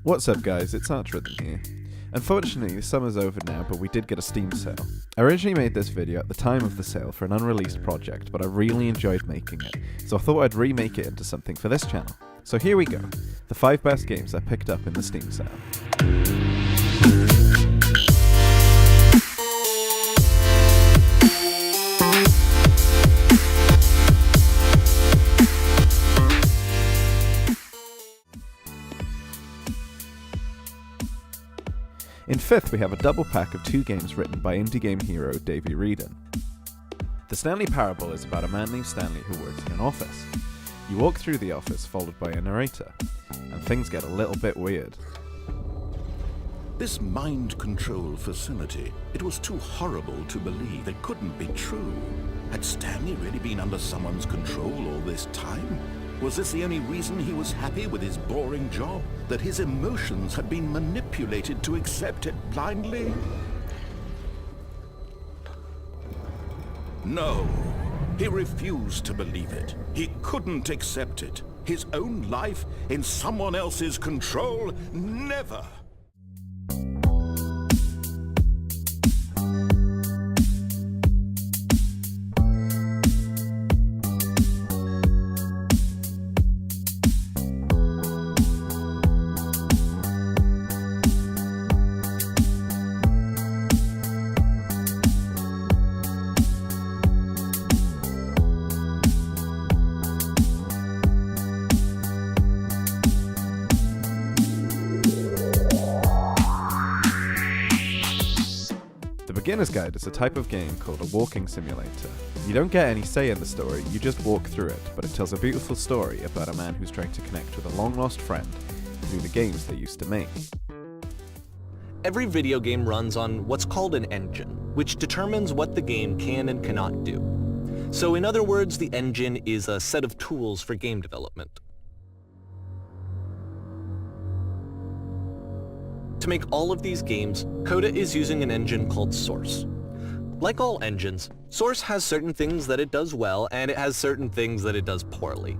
What's up guys, it's Archrhythm here. Unfortunately, the summer's over now, but we did get a Steam sale. I originally made this video at the time of the sale for an unreleased project, but I really enjoyed making it, so I thought I'd remake it into something for this channel. So here we go, the 5 best games I picked up in the Steam sale. In 5th, we have a double pack of 2 games written by indie game hero Davey Wreden. The Stanley Parable is about a man named Stanley who works in an office. You walk through the office followed by a narrator, and things get a little bit weird. This mind control facility, it was too horrible to believe. It couldn't be true. Had Stanley really been under someone's control all this time? Was this the only reason he was happy with his boring job? That his emotions had been manipulated to accept it blindly? No, he refused to believe it. He couldn't accept it. His own life in someone else's control? Never! The Beginner's Guide is a type of game called a walking simulator. You don't get any say in the story, you just walk through it, but it tells a beautiful story about a man who's trying to connect with a long-lost friend through the games they used to make. Every video game runs on what's called an engine, which determines what the game can and cannot do. So in other words, the engine is a set of tools for game development. To make all of these games, Coda is using an engine called Source. Like all engines, Source has certain things that it does well, and it has certain things that it does poorly.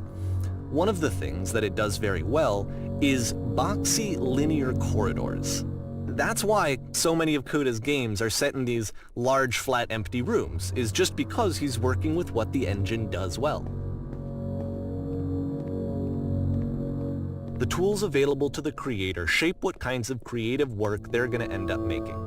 One of the things that it does very well is boxy linear corridors. That's why so many of Coda's games are set in these large, flat, empty rooms, is just because he's working with what the engine does well. The tools available to the creator shape what kinds of creative work they're going to end up making.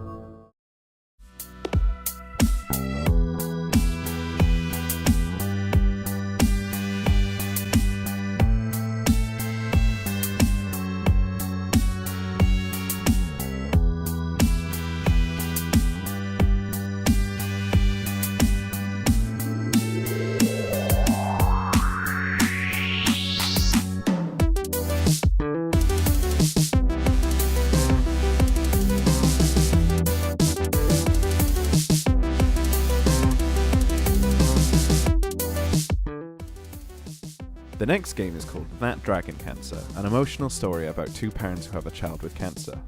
The next game is called That Dragon Cancer, an emotional story about 2 parents who have a child with cancer.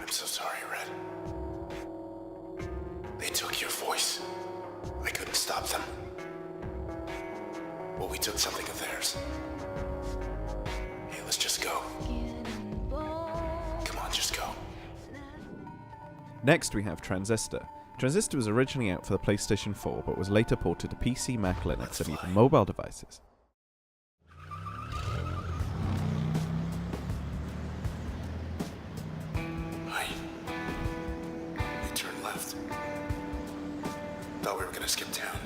I'm so sorry, Red. They took your voice. I couldn't stop them. Well, we took something of theirs. Hey, let's just go. Come on, just go. Next we have Transistor. Transistor was originally out for the PlayStation 4, but was later ported to PC, Mac, Linux, and even mobile devices. Thought we were gonna skip town.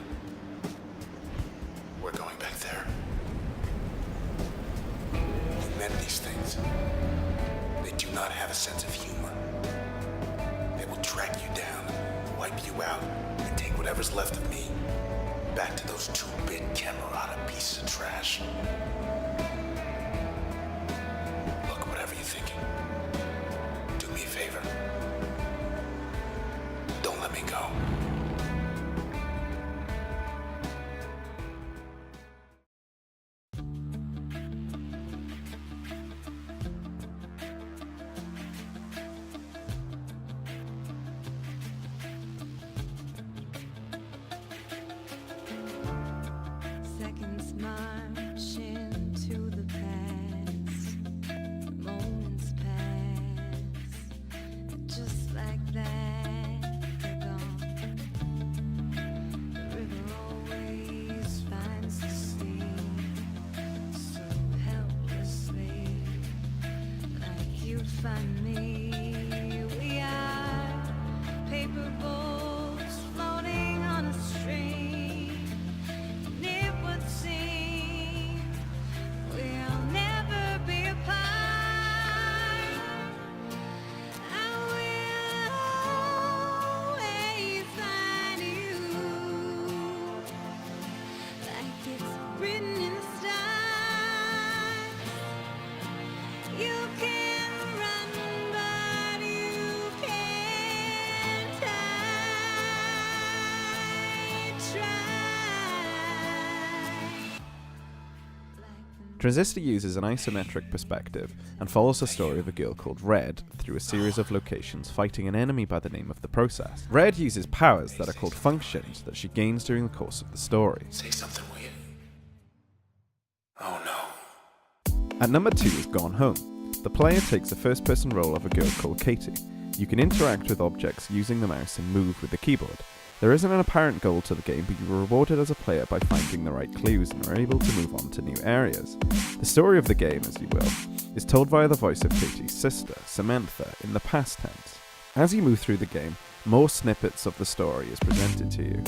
We're going back there. We meant these things. They do not have a sense of humor. They will track you down, wipe you out, and take whatever's left of me. back to those 2-bit Camerata pieces of trash. Look, whatever you're thinking, do me a favor. Don't let me go. Seconds march into the past, moments pass, just like that, they're gone. The river always finds the sea, so helplessly, like you'd find me. We are paper boats floating on a stream. It would seem we'll never be apart. I will always find you, like it's written in the stars. You can run, but you can't hide. Try. Transistor uses an isometric perspective and follows the story of a girl called Red through a series of locations fighting an enemy by the name of the Process. Red uses powers that are called functions that she gains during the course of the story. Say something, will you? Oh no. At number 2 is Gone Home. The player takes the first-person role of a girl called Katie. You can interact with objects using the mouse and move with the keyboard. There isn't an apparent goal to the game, but you are rewarded as a player by finding the right clues and are able to move on to new areas. The story of the game, as you will, is told via the voice of Katie's sister, Samantha, in the past tense. As you move through the game, more snippets of the story is presented to you.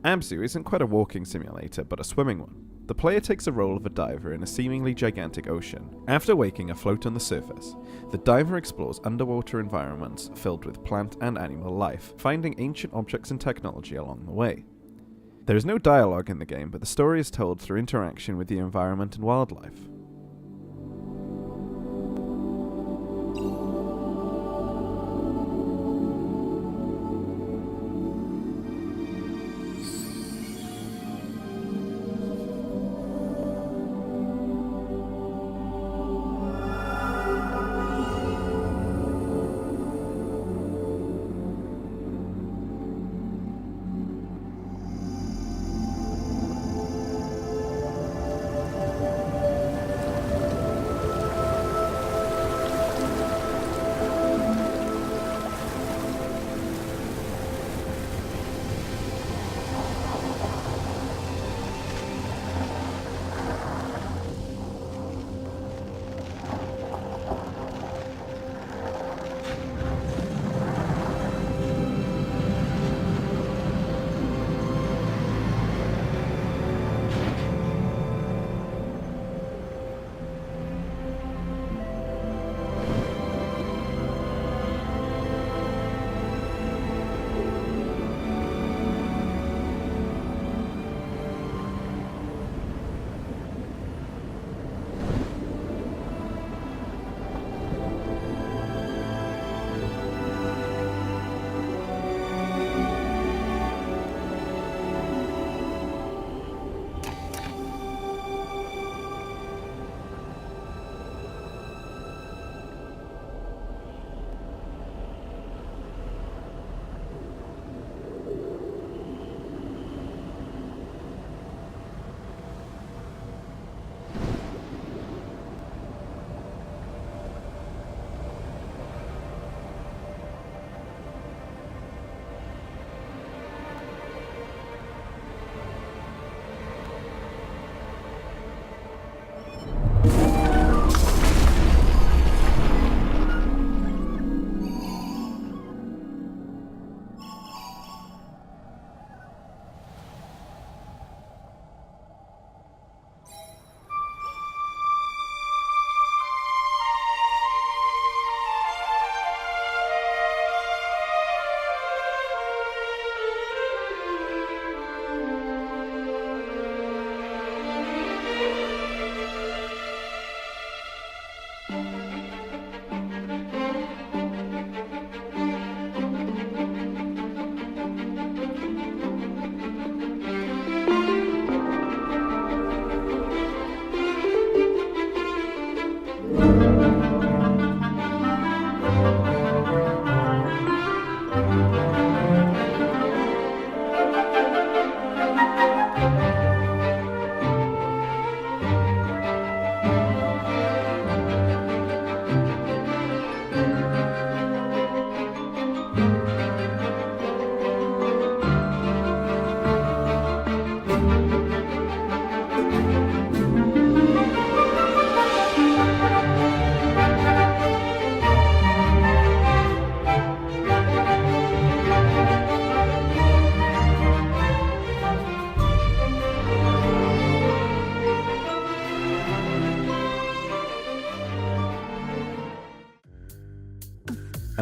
Abzu isn't quite a walking simulator, but a swimming one. The player takes the role of a diver in a seemingly gigantic ocean. After waking afloat on the surface, the diver explores underwater environments filled with plant and animal life, finding ancient objects and technology along the way. There is no dialogue in the game, but the story is told through interaction with the environment and wildlife.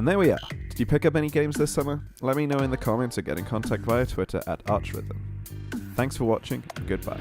And there we are. Did you pick up any games this summer? Let me know in the comments or get in contact via Twitter at ArchRhythm. Thanks for watching, and goodbye.